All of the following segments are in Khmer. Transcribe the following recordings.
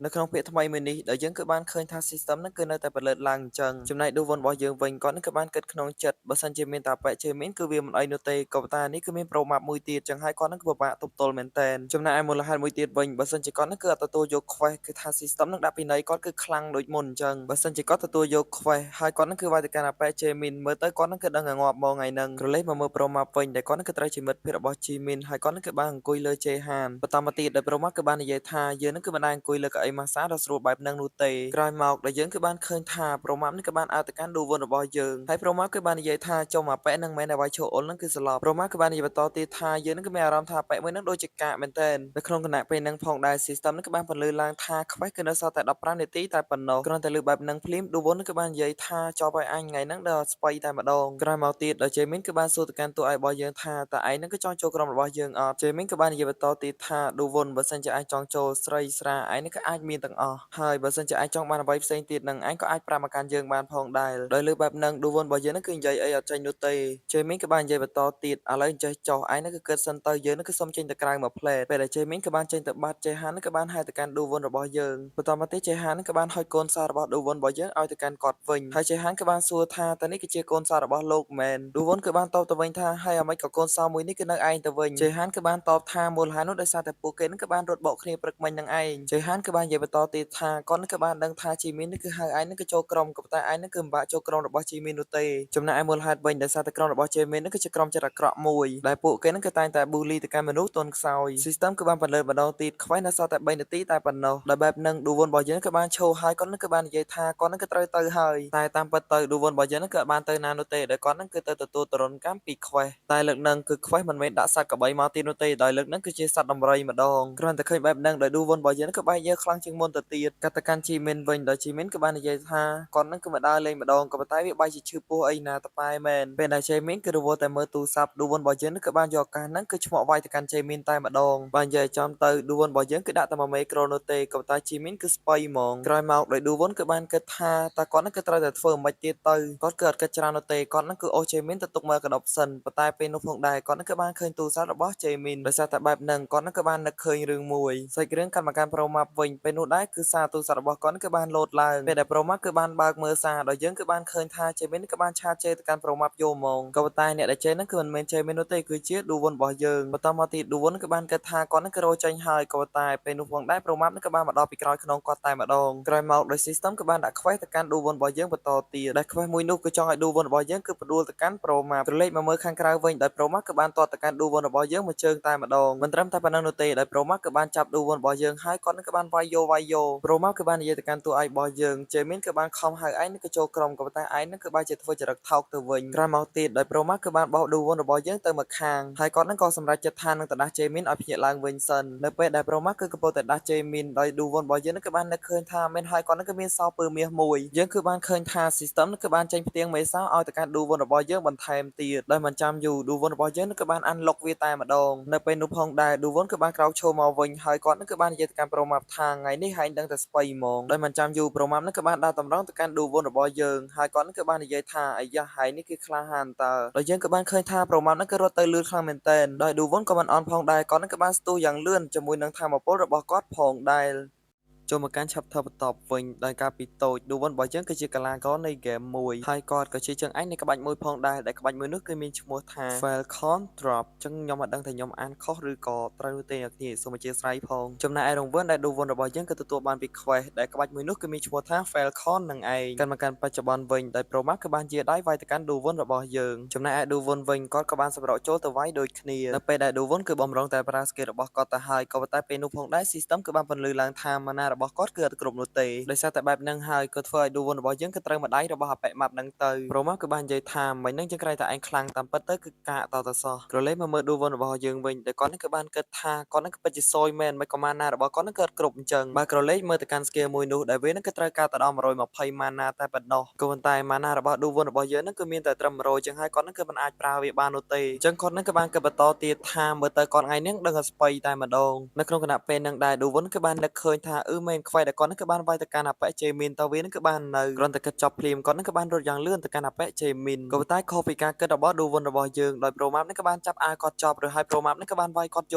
នៅក្នុងពាក្យថ្មីមួយនេះដែលយើងគឺបានឃើញថា system ហ្នឹងគឺនៅតែផលិតឡើងអញ្ចឹងចំណែក Duvon របស់យើងវិញគាត់នឹងក៏បានគិតក្នុងចិត្តបើសិនជាមានតែអបិជាមានគឺវាមិនអីនោះទេក៏ប៉ុន្តែនេះគឺមាន pro map មួយទៀតចឹងហើយគាត់នឹងក៏ពិបាកទប់ទល់មែនតើចំណែកឯមូលហេតុមួយទៀតវិញបើសិនជាគាត់នឹងគឺអត់ទទួលយក quest គឺថា system នឹងដាក់ពីណីគាត់គឺខ្លាំងដូចមុនអញ្ចឹងបើសិនជាគាត់ទទួលយក quest ហើយគាត់នឹងគឺវាយទៅកាន់អបិជាមានមើលទៅគាត់នឹងគឺដឹងងាប់មកថ្ងៃហ្នឹងក្រឡេកមកមើល pro map វិញដែលគាត់នឹងគឺត្រូវជាមិត្តភក្តិរបស់ Jimin ហើយគាត់នឹងគឺបានអង្គុយលើ Jaehan បន្តមកទៀតដែល pro map គឺបាននិយាយថាយើងនឹងគឺមិនដែលអង្គុយលើកៅអី Masa ដ៏ស្រួលបែបហ្នឹងនោះទេក្រោយមកដែលយើងគឺបានឃើញថា pro map នេះក៏បានឲ្យទៅកាន់ Duvon របស់យើងហើយ pro map គឺបាននិយាយថាចុះមកប៉ែនឹងមែនតែវាយឈោអ៊ុលហ្នឹងគឺស្លាប់ pro map គឺបាននិយាយបន្តទៀតថាយើងនឹងគឺមានអារម្មណ៍ថាប៉ែមួយហ្នឹងដូចជាកាកមែនទែននៅក្នុងគណៈពេលហ្នឹងផងដែរ system ហ្នឹងគឺបានបន្លឺឡើងថា quest គឺនៅសល់តែ15នាទីតែប៉ុណ្ណោះគ្រាន់តែលើបែបហ្នឹងភ្លាម Duvon នឹងគឺបាននិយាយថាចប់ហើយអញថ្ងៃហ្នឹងដល់ស្បៃតែម្ដងក្រោយមកទៀតដល់ Jaemin គឺបានសួរទៅកាន់តួឯករបស់យើងថាតើឯងហ្នឹងគឺចង់ចូលក្រុមរបស់យើងអត់ Jaemin ក៏បាននិយាយបន្តទៀតថា Duvon បើសិនជាឯងចង់ចូលស្រីស្រាឯងហ្នឹងគឺអាចមានទាំងអស់ហើយបើសិនជាឯងចង់បានអ្វីផ្សេងទៀតនឹងឯងក៏អាចប្រាប់មកកាន់យើងបានផងដែរដោយលើបែបហ្នឹង Duvon របស់យើងហ្នឹងគឺនិយាយអីអត់ចេញនោះទេ Jaemin ក៏បាននិយាយបន្តទៀតឥឡូវចេះចុះឯងហ្នឹងគឺគិតសិនទៅយើងហ្នឹងគឺសុំចេញទៅក្រៅមួយផ្លែតពេលដែល Jaemin ក៏បានចេញទៅបាត់ Jaehan ហ្នឹងក៏បានហៅទៅកាន់ Duvon របស់យើងបន្តមកទៀត Jaehan ហ្នឹងក៏បានហុចកូនសោរបស់ Duvon របស់យើងឲ្យទៅកាន់គាត់វិញហើយ Jaehan ក៏បានសួរថាតើនេះគឺជាកូនសោរបស់លោកមែន Duvon ក៏បានតបទៅវិញថាហើយអ្ហ្មិចក៏កូនសោមួយនេះគឺនៅឯងទៅវិញ Jaehan ក៏បានតបថាមូលហេតុនោះដោយសារតែពួកគេហ្នឹងក៏បានរត់បោកគ្នាព្រឹកមិញហ្នឹងឯង Jaehan ក៏បាននិយាយបន្តទៀតថាគាត់នឹងក៏បានដឹងថា Jimin នេះគឺហៅឯងនឹងក៏ចូលក្រុមក៏ប៉ុន្តែឯងនឹងគឺមិនបាក់ចូលក្រុមរបស់ Jimin នោះទេចំណែកឯមូលហេតុវិញដោយសារតែក្រុមរបស់ Jimin នឹងគឺជាក្រុមចិត្តអាក្រក់មួយដែលពួកគេនឹងក៏តែងតែ bully ទៅកាន់មនុស្សទន់ខ្សោយ system ក៏បានបន្លឺម្ដងទៀតខ្វែងនៅសល់តែ3នាទីតែប៉ុណ្ណោះដោយបែបហ្នឹង Duvon របស់យើងក៏បានឈោហើយគាត់នឹងក៏បាននិយាយថាគាត់នឹងក៏ត្រូវទៅហើយតែតាមពិតទៅ Duvon របស់យើងនឹងក៏បានទៅណានោះទេដែលគាត់នឹងគឺទៅទទួលទរណកម្មពី Quest តែលើកហ្នឹងគឺ Quest មិនមែនដាក់សត្វកបីមកទៀតនោះទេដោយលើកហ្នឹងគឺជាសត្វដំរីម្ដងគ្រាន់តែឃើញបែបហ្នឹងដោយ Duvon របស់យើងក៏បែកញើសខ្លាំងជាងមុនទៅទៀតកាត់ទៅកាន់ Jimin វិញដោយ Jimin ក៏បាននិយាយថាគាត់នឹងគឺមកដើរលេងម្ដងក៏ប៉ុន្តែវាបែកជាឈឺពោះអីណាតប៉ែមែនពេលដែល Jimin គឺរវល់តែមើលទូរស័ព្ទ Duvon របស់យើងក៏បានយកឱកាសហ្នឹងគឺឈ្មោះវាយទៅកាន់ Jimin តែម្ដងបាននិយាយចំទៅ Duvon របស់យើងគឺដាក់តែ1មេក្រូនោះទេក៏ប៉ុន្តែ Jimin គឺស្បៃហ្មងក្រោយមកដោយ Duvon ក៏បានគិតថាតើគាត់នឹងគឺត្រូវតែធ្វើមិនទៀតទៅគាត់គឺអត់គិតច្រើននោះទេគាត់នឹងគឺអូស Jimin ទៅទុកមើលកណ្ដប់សិនប៉ុន្តែពេលនោះផងដែរគាត់នឹងក៏បានឃើញទូរស័ព្ទរបស់ Jimin ដោយសារតែបែបហ្នឹងគាត់នឹងក៏បាននឹកឃើញរឿងមួយសាច់រឿងកាត់មកកាន់ Pro Map វិញពេលនោះដែរគឺសារទូរស័ព្ទរបស់គាត់នឹងក៏បានលោតឡើងពេលដែល Pro Map គឺបានបើកមើលសារដោយយើងគឺបានឃើញថា Jimin ក៏បានឆាតជេរទៅកាន់ Pro Map យកហ្មងក៏ប៉ុន្តែអ្នកដែលជេរហ្នឹងគឺមិនមែន Jimin នោះទេគឺជា Duvon របស់យើងបន្តមកទៀត Duvon ក៏បានគិតថាគាត់នឹងក៏រកចេញហើយក៏ប៉ុន្តែពេលនោះផងដែរ Pro Map នឹងក៏បានមកដល់ពីក្រោយខ្នងគាត់តែម្ដងក្រោយមកដោយ system ក៏បានដាក់ quest ទៅកាន់ Duvon របស់យើងបន្តទៀតដែល quest មួយនោះគឺចង់ឲ្យ Duvon របស់យើងគឺផ្ដួលទៅកាន់ Pro Map ក្រឡេកមកមើលខាងក្រៅវិញដោយ Pro Map ក៏បានទាត់ទៅកាន់ Duvon របស់យើងមួយជើងតែម្ដងមិនត្រឹមតែប៉ុណ្ណឹងនោះទេដោយ Pro Map ក៏បានចាប់ Duvon របស់យើងហើយគាត់នឹងក៏បានវាយយោ Pro Map ក៏បាននិយាយទៅកាន់តួឯករបស់យើង Jaemin ក៏បានខំហៅឯងនឹងក៏ចូលក្រុមក៏ប៉ុន្តែឯងនឹងក៏បែរជាធ្វើចរិតថោកទៅវិញក្រោយមកទៀតដោយ Pro Map ក៏បានបោះ Duvon របស់យើងទៅមកខាងហើយគាត់នឹងក៏សម្រេចចិត្តថានឹងទៅដាស់ Jaemin ឲ្យភ្ញាក់ឡើងវិញសិននៅពេលដែល Pro Map គឺកំពុងតែដាស់ Jaemin ដោយ Duvon របស់យើងនឹងក៏បាននឹកឃើញថាមែនហើយគាត់នឹងក៏មានសោពើមាសមួយយើងគឺបានឃើញថា system នឹងក៏បានចេញផ្ទៀងមេសោឲ្យទៅកាន់ Duvon របស់យើងបន្ថែមទៀតដោយមិនចាំយូរ Duvon របស់យើងនឹងក៏បាន unlock វាតែម្ដងនៅពេលនោះផងដែរ Duvon ក៏បានក្រោកឈរមកវិញហើយគាត់នឹងក៏បាននិយាយទៅកាន់ Pro Map ថាថ្ងៃនេះហែងដឹងតែស្បៃហ្មងដោយមិនចាំយូរ Pro Map នឹងក៏បានដើរតម្រង់ទៅកាន់ Duvon របស់យើងហើយគាត់នឹងក៏បាននិយាយថាអាយ៉ាហែងនេះគឺក្លាហានតើដោយយើងក៏បានឃើញថា Pro Map នឹងក៏រត់ទៅលឿនខ្លាំងមែនទែនដោយ Duvon ក៏មិនអន់ផងដែរគាត់នឹងក៏បានស្ទុះយ៉ាងលឿនជាមួយនឹងថាមពលរបស់គាត់ផងដែរចូលមកកាន់ Chapter បន្ទាប់វិញដោយការពីតូច Duvon របស់យើងគឺជាកីឡាករនៃហ្គេមមួយហើយគាត់ក៏ជាជើងឯកនៃក្បាច់មួយផងដែរដែលក្បាច់មួយនោះគឺមានឈ្មោះថា Falcon Drop ចឹងខ្ញុំអត់ដឹងថាខ្ញុំអានខុសឬក៏ត្រូវនោះទេអ្នកនាងសូមអធិស្ឋានផងចំណែកឯរង្វាន់ដែល Duvon របស់យើងក៏ទទួលបានពី Quest ដែលក្បាច់មួយនោះគឺមានឈ្មោះថា Falcon នឹងឯងកាន់មកកាន់បច្ចុប្បន្នវិញដោយ Pro Max ក៏បានជាដៃវាយទៅកាន់ Duvon របស់យើងចំណែកឯ Duvon វិញគាត់ក៏បានសម្រកចូលទៅវាយដូចគ្នានៅពេលដែល Duvon គឺបំរុងតែប្រើ skill របស់គាត់ទៅហើយក៏ប៉ុន្តែពេលនោះផងដែរ system គឺបានបន្លឺឡើងថា mana របស់គាត់គឺអត់គ្រប់នោះទេដោយសារតែបែបហ្នឹងហើយក៏ធ្វើឲ្យ Duvon របស់យើងក៏ត្រូវម្ដាយរបស់អាប៉ិ map ហ្នឹងទៅ Pro Max ក៏បាននិយាយថាមិញហ្នឹងយើងក្រែងតែឯងខ្លាំងតាមពិតទៅគឺកាកតទៅសោះក្រឡេកមកមើល Duvon របស់យើងវិញដែលគាត់ហ្នឹងក៏បានគិតថាគាត់ហ្នឹងក៏ពិតជាសោយមែនមិនក៏ mana របស់គាត់ហ្នឹងក៏អត់គ្រប់អញ្ចឹងបើក្រឡេកមើលទៅកាន់ skill មួយនោះដែលវាហ្នឹងក៏ត្រូវការទៅដល់120 mana តែប៉ុណ្ណោះក៏ប៉ុន្តែ mana របស់ Duvon របស់យើងហ្នឹងគឺមានតែត្រឹម100ចឹងហើយគាត់ហ្នឹងគឺមិនអាចប្រើវាបាននោះទេអញ្ចឹងគាត់ហ្នឹងក៏បានគិតបន្តទៀតថាមើលទៅគាត់ថ្ងៃហ្នឹងដឹងតែស្បៃតែម្ដងនៅក្នុងគណៈពេលហ្នឹងដែរ Duvon គឺបាននឹកឃើញថា មែនខ្វែដែលគាត់នឹងគឺបានវាយទៅកាន់អបៈជេមីនតើវានឹងគឺបាននៅគ្រាន់តែគិតចប់ភ្លាមគាត់នឹងគឺបានរត់យ៉ាងលឿនទៅកាន់អបៈជេមីនក៏ប៉ុន្តែខុសពីការគិតរបស់ឌូវុនរបស់យើងដោយប្រូម៉ាប់នឹងគឺបានចាប់អាវគាត់ចប់ឬហើយប្រូម៉ាប់នឹងគឺបានវាយគាត់យក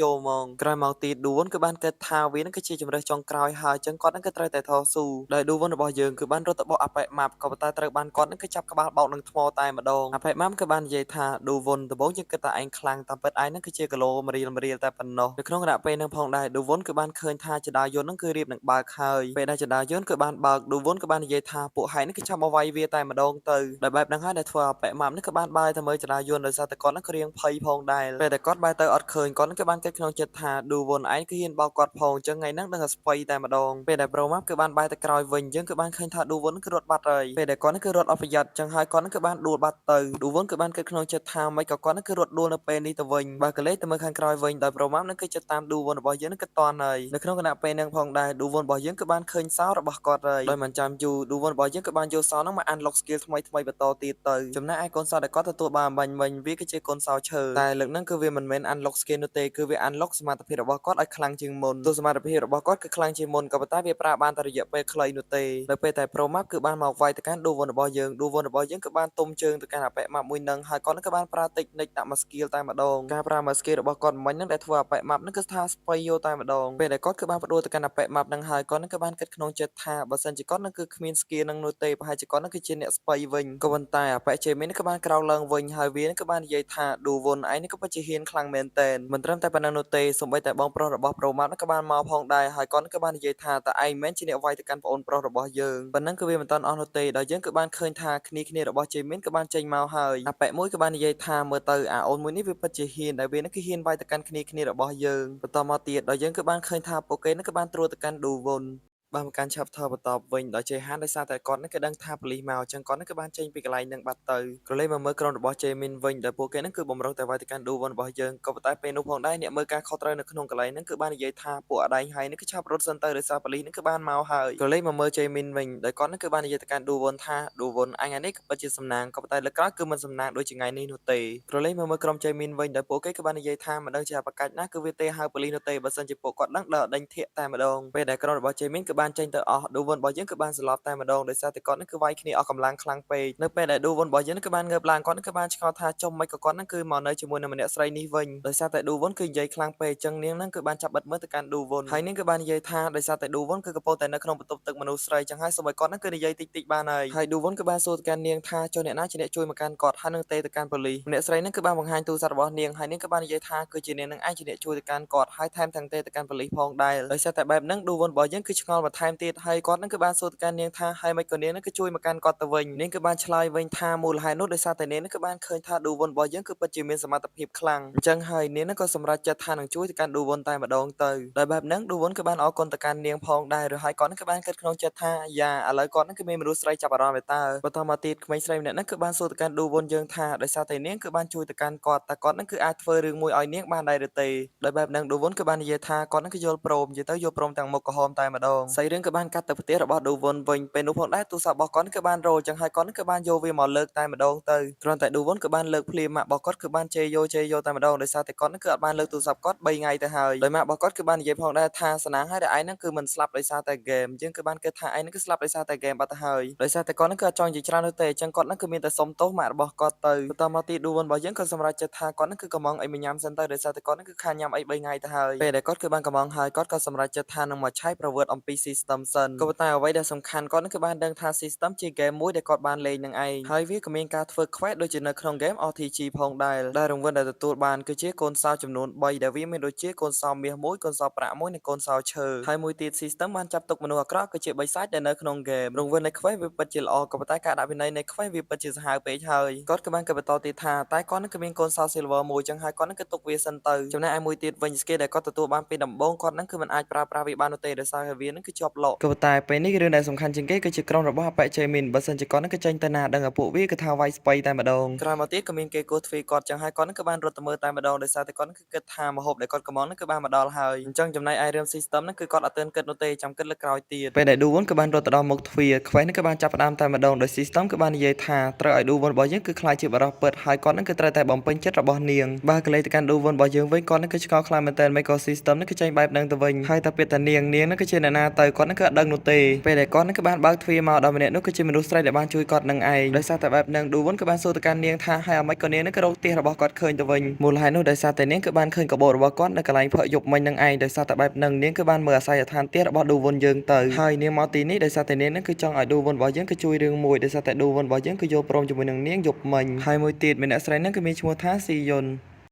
ហ្មងក្រោយមកទៀតឌូវុនគឺបានគិតថាវានឹងគឺជាជំរើសចុងក្រោយហើយអញ្ចឹងគាត់នឹងគឺត្រូវតែតស៊ូដោយឌូវុនរបស់យើងគឺបានរត់ទៅបោះអបៈម៉ាប់ក៏ប៉ុន្តែត្រូវបានគាត់នឹងគឺចាប់ក្បាលបោកនឹងថ្មតែម្ដងអបៈម៉ាប់គឺបាននិយាយថាឌូវុនដំបូងយើងគិតថាឯងខ្លាំងតាមពិតឯងនឹងគឺជាគីឡូម្រៀលតែប៉ុណ្ណោះនៅក្នុងរយៈពេលនឹងផងដែរឌូវុនគឺបានឃើញថាចដាយុននឹងគឺរៀបនឹងបើកហើយពេលដែលចដាយុនគឺបានបើកឌូវុនគឺបាននិយាយថាពួកហែងនឹងគឺចាប់មកវាយវាតែម្ដងទៅដោយបែបហ្នឹងហើយដែលធ្វើឲ្យប៉ែម៉ាប់នឹងគឺបានបែរទៅមើលចដាយុនដោយសារតែគាត់នឹងគឺរៀងភ័យផងដែរពេលដែលគាត់បែរទៅអត់ឃើញគាត់នឹងគឺបានគិតក្នុងចិត្តថាឌូវុនឯងគឺហ៊ានបោកគាត់ផងអញ្ចឹងថ្ងៃហ្នឹងដឹងតែស្បៃតែម្ដងពេលដែលប្រូម៉ាប់គឺបានបែរទៅក្រោយវិញយើងគឺបានឃើញថាឌូវុនគឺរត់បាត់ហើយពេលដែលគាត់នឹងគឺរត់អត់ប្រយ័ត្នអញ្ចឹងហើយគាត់នឹងគឺបានដួលបាត់ទៅឌូវុនគឺបានគិតក្នុងចិត្តថាមិនក៏គាត់នឹងគឺរត់ដួលនៅពេលនេះទៅវិញបើកលេសទៅមើលខាងក្រោយវិញដោយប្រូម៉ាប់នឹងគឺចិត្តតាមឌូវុនរបស់យើងនឹងគឺតន់ហើយនៅក្នុងគណៈពេលហ្នឹងផងដែរឌូវុនរបស់យើងគឺបានឃើញសោរបស់គាត់ហើយដោយមិនចាំយូរឌូវុនរបស់យើងគឺបានយកសោហ្នឹងមក unlock skill ថ្មីបន្តទៀតទៅចំណែកឯកូនសោដែលគាត់ទទួលបានបាញ់មិញវាគឺជាកូនសោឈើតែលើកហ្នឹងគឺវាមិនមែន unlock skill នោះទេគឺវា unlock សមត្ថភាពរបស់គាត់ឲ្យខ្លាំងជាងមុនទោះសមត្ថភាពរបស់គាត់គឺខ្លាំងជាងមុនក៏ប៉ុន្តែវាប្រើបានតែរយៈពេលខ្លីនោះទេនៅពេលតែ Pro Map គឺបានមកវាយទៅកាន់ឌូវុនរបស់យើងឌូវុនរបស់យើងគឺបានទុំជើងទៅកាន់អបិ map មួយនឹងហើយគាត់នឹងក៏បានប្រើតិចនិចដាក់មក skill តែម្ដងការប្រើមក skill របស់គាត់មិញហ្នឹងដែលធ្វើអបិ map ហ្នឹងគឺថាស្បៃយោតែម្ដងពេលដែលគាត់គឺបានផ្ដួលទៅកាន់អបិ map ហ្នឹងហើយគាត់នឹងក៏បានគិតក្នុងចិត្តថាបើសិនជាគាត់នឹងគឺគ្មាន skill ហ្នឹងនោះទេប្រហែលជាគាត់នឹងគឺជាអ្នកស្បៃវិញក៏ប៉ុន្តែអបិ Jamie នេះក៏បានក្រោកឡើងវិញហើយវានឹងក៏បាននិយាយថាឌូវុនឯងនេះក៏ពិតជាហ៊ានខ្លាំងមែនទែនមិនត្រឹមតែប៉ុណ្ណឹងនោះទេសូម្បីតែបងប្រុសរបស់ Pro Map នឹងក៏បានមកផងដែរហើយគាត់នឹងក៏បាននិយាយថាតើឯងមិនជាអ្នកវាយទៅកាន់ប្អូនប្រុសរបស់យើងប៉ុណ្ណឹងគឺវាមិនតាន់អស់នោះទេដោយយើងគឺបានឃើញថាគ្នារបស់ Jamie ក៏បានចេញមកហើយអបិមួយក៏បាននិយាយថាមើលទៅអាអូនមួយនេះវាពិតជាហ៊ានដែលវានឹងគឺហ៊ានវាយទៅកាន់គ្នារបស់យើងបន្តមកទៀតដោយយើងគឺបានឃើញថាពួកគេនឹងក៏បានត្រួតទៅកាន់ឌូវុនបានមកកាន់ chapter បន្តវិញដោយជេហានដោយសារតែគាត់នឹងក៏ដឹងថាប៉ូលីសមកអញ្ចឹងគាត់នឹងក៏បានចេញពីកន្លែងនឹងបាត់ទៅក៏លេខមកមើលក្រុមរបស់ Jamin វិញដែលពួកគេនឹងគឺបំរុងតែវាយទៅកាន់ឌូវុនរបស់យើងក៏ប៉ុន្តែពេលនោះផងដែរអ្នកមើលការខុសត្រូវនៅក្នុងកន្លែងហ្នឹងគឺបាននិយាយថាពួកអដែងហើយនឹងគឺឆាប់រត់សិនទៅដោយសារប៉ូលីសនឹងគឺបានមកហើយក៏លេខមកមើល Jamin វិញដោយគាត់នឹងគឺបាននិយាយទៅកាន់ឌូវុនថាឌូវុនអញអានេះក៏ពិតជាសំណាងក៏ប៉ុន្តែលើកក្រោយគឺមិនសំណាងដូចជាថ្ងៃនេះនោះទេក៏លេខមកមើលក្រុម Jamin វិញដែលពួកគេក៏បាននិយាយថាមិនដឹងជាប្រកាច់ណាគឺវាទេហៅប៉ូលីសនោះទេបើសិនជាពួកគាត់ដឹងដល់ដេញធាក់តែម្ដងពេលដែលក្រុមរបស់ Jamin គឺបានចេញទៅអស់ឌូវុនរបស់យើងគឺបានស្លាប់តែម្ដងដោយសារតែគាត់នឹងគឺវាយគ្នាអស់កម្លាំងខ្លាំងពេកនៅពេលដែលឌូវុនរបស់យើងគឺបានងើបឡើងគាត់នឹងគឺបានឆ្ងល់ថាចុះមិនក៏គាត់នឹងគឺមកនៅជាមួយនឹងម្នាក់ស្រីនេះវិញដោយសារតែឌូវុនគឺនិយាយខ្លាំងពេកអញ្ចឹងនាងនឹងគឺបានចាប់បិទមើលទៅកាន់ឌូវុនហើយនាងគឺបាននិយាយថាដោយសារតែឌូវុនគឺកំពុងតែនៅក្នុងបន្ទប់ទឹកមនុស្សស្រីអញ្ចឹងហើយសូម្បីគាត់នឹងគឺនិយាយតិចបានហើយឌូវុនគឺបានសួរទៅកាន់នាងថាចុះអ្នកណាជាអ្នកជួយមកកាន់គាត់ហើយនឹងទេទៅកាន់ប៉ូលីសម្នាក់ស្រីនឹងគឺបានបង្ហាញទូរស័ព្ទរបស់នាងហើយនាងក៏បាននិយាយថាគឺជានាងនឹងឯងជាអ្នកជួយទៅកាន់គាត់ហើយថែមទាំងទេទៅកាន់ប៉ូលីសផងដែរដោយសារតែបែបហ្នឹងឌូវុនរបស់យើងគឺឆ្ងល់បន្ថែមទៀតហើយគាត់នឹងគឺបានសួរទៅកាន់នាងថាហើយមិនក៏នាងនឹងគឺជួយមកកាន់គាត់ទៅវិញនាងគឺបានឆ្លើយវិញថាមូលហេតុនោះដោយសារតែនាងនឹងគឺបានឃើញថាឌូវុនរបស់យើងគឺពិតជាមានសមត្ថភាពខ្លាំងអញ្ចឹងហើយនាងនឹងក៏សម្រេចចិត្តថានឹងជួយទៅកាន់ឌូវុនតែម្ដងទៅដោយបែបហ្នឹងឌូវុនគឺបានអរគុណទៅកាន់នាងផងដែរឬហើយគាត់នឹងគឺបានគិតក្នុងចិត្តថាយ៉ាឥឡូវគាត់នឹងគឺមានមនុស្សស្រីចាប់អារម្មណ៍ទៅបន្តមកទៀតក្មេងស្រីម្នាក់ហ្នឹងគឺបានសួរទៅកាន់ឌូវុនយើងថាដោយសារតែនាងគឺបានជួយទៅកាន់គាត់តែគាត់នឹងគឺអាចធ្វើរឿងមួយឲ្យនាងបានដែរឬទេដោយបែបហ្នឹងឌូវុនគឺបាននិយាយថាគាត់នឹងគឺយល់ព្រមនិយាយទៅយល់ព្រមទាំងមុខក្រហមតែម្ដងស្រីរឿងគឺបានកាត់ទៅផ្ទះរបស់ឌូវុនវិញពេលនោះផងដែរទូរស័ព្ទរបស់គាត់គឺបានរោចឹងហើយគាត់នឹងគឺបានយកវាមកលើកតែម្ដងទៅគ្រាន់តែឌូវុនគឺបានលើកភ្លាមម៉ាក់របស់គាត់គឺបានជេរយកតែម្ដងដោយសារតែគាត់នឹងគឺអត់បានលើកទូរស័ព្ទគាត់3ថ្ងៃទៅហើយដោយម៉ាក់របស់គាត់គឺបាននិយាយផងដែរថាសំណាងហើយដែលឯងនឹងគឺមិនស្លាប់ដោយសារតែហ្គេមយើងគឺបានគិតថាឯងនឹងគឺស្លាប់ដោយសារតែហ្គេមបាត់ទៅហើយដោយសារតែគាត់នឹងគឺអត់ចង់និយាយច្រើននោះទេអញ្ចឹងគាត់នឹងគឺមានតែសុំទោសម៉ាក់របស់គាត់ទៅបន្តមកទីឌូវុនរបស់យើងក៏សម្រេចចិត្តថាគាត់នឹងគឺកំងអីមួយញ៉ាំសិនទៅដោយសារតែគាត់នឹងគឺខានញ៉ាំអី3ថ្ងៃទៅហើយពេលដែលគាត់គឺបានកំងហើយគាត់ក៏សម្រេចចិត្តថានឹងមកឆែកប្រវត្តិអំពី system សិនក៏ប៉ុន្តែអ្វីដែលសំខាន់គាត់នឹងគឺបានដឹងថា system ជា game មួយដែលគាត់បានលេងនឹងឯងហើយវាក៏មានការធ្វើ quest ដូចជានៅក្នុង game RTG ផងដែរដែលរង្វាន់ដែលទទួលបានគឺជាកូនសោចំនួន3ដែលវាមានដូចជាកូនសោមាស1កូនសោប្រាក់1និងកូនសោឈើហើយមួយទៀត system បានចាប់ទុកមនុស្សអាក្រក់គឺជាបិសាចដែលនៅក្នុង game រង្វាន់នៃ quest វាពិតជាល្អក៏ប៉ុន្តែការដាក់វិន័យនៃ quest វាពិតជាសាហាវពេកហើយគាត់ក៏បានក៏បន្តទៀតថាតែគាត់នឹងក៏មានកូនសោ silver មួយចឹងហើយគាត់នឹងក៏ទុកវាសិនទៅចំណែកឯមួយទៀតវិញ skill ដែលគាត់ទទួលបានពីដំបូងគាត់នឹងគឺមិនអាចប្រើប្រាស់វាបាននោះទេដោយសារវានឹងគឺជា ជាប់លោកក៏តែពេលនេះរឿងដែលសំខាន់ជាងគេគឺជាក្រុមរបស់អបជ័យមីនបើសិនជាគាត់នឹងក៏ចេញទៅណាដឹងឲ្យពួកវាគឺថាវាយស្បៃតែម្ដងក្រោយមកទៀតក៏មានគេគោះទ្វារគាត់ចឹងហើយគាត់នឹងក៏បានរត់ទៅមើលតែម្ដងដោយសារតែគាត់នឹងគឺគិតថាម្ហូបដែលគាត់កំងនឹងគឺបានមកដល់ហើយអញ្ចឹងចំណែកឯរឿង system នឹងគឺគាត់អត់ទាន់គិតនោះទេចាំគិតលើក្រោយទៀតពេលដែល Duwon ក៏បានរត់ទៅដល់មុខទ្វារខ្វែងនឹងក៏បានចាប់ផ្ដើមតែម្ដងដោយ system ក៏បាននិយាយថាត្រូវឲ្យ Duwon របស់យើងគឺខ្លាចជាបរិសុទ្ធពិតហើយគាត់នឹងគឺត្រូវតែបំពេញចិត្តរបស់នាងបើកលេសទៅកាន់ Duwon របស់យើងវិញគាត់នឹងគឺឆ្ងល់ខ្លាំងមែនទែនមិនក៏ system នឹងគឺចេញបែបហ្នឹងទៅវិញហើយតែពាក្យថានាងនឹងគឺជាអ្នកណាទៅគាត់នឹងគឺអត់ដឹងនោះទេពេលដែលគាត់នឹងគឺបានបើកទ្វារមកដល់ម្នាក់នោះគឺជាមនុស្សស្រីដែលបានជួយគាត់នឹងឯងដោយសារតែបែបហ្នឹង Duwon ក៏បានសួរទៅកាន់នាងថាហើយអ្មេចក៏នាងនឹងក៏រកផ្ទះរបស់គាត់ឃើញទៅវិញមូលហេតុនោះដោយសារតែនាងគឺបានឃើញកាបូបរបស់គាត់នៅកន្លែងផឹកយប់មិញនឹងឯងដោយសារតែបែបហ្នឹងនាងគឺបានមើលអាស័យដ្ឋានផ្ទះរបស់ Duwon យើងទៅហើយនាងមកទីនេះដោយសារតែនាងនឹងគឺចង់ឲ្យ Duwon របស់យើងគឺជួយរឿងមួយដោយសារតែ Duwon របស់យើងគឺយល់ព្រមជាមួយនឹងនាងយប់មិញហើយមួយទៀតមានអ្នកស្រីនឹងគឺមានឈ្មោះថាស៊ីយុន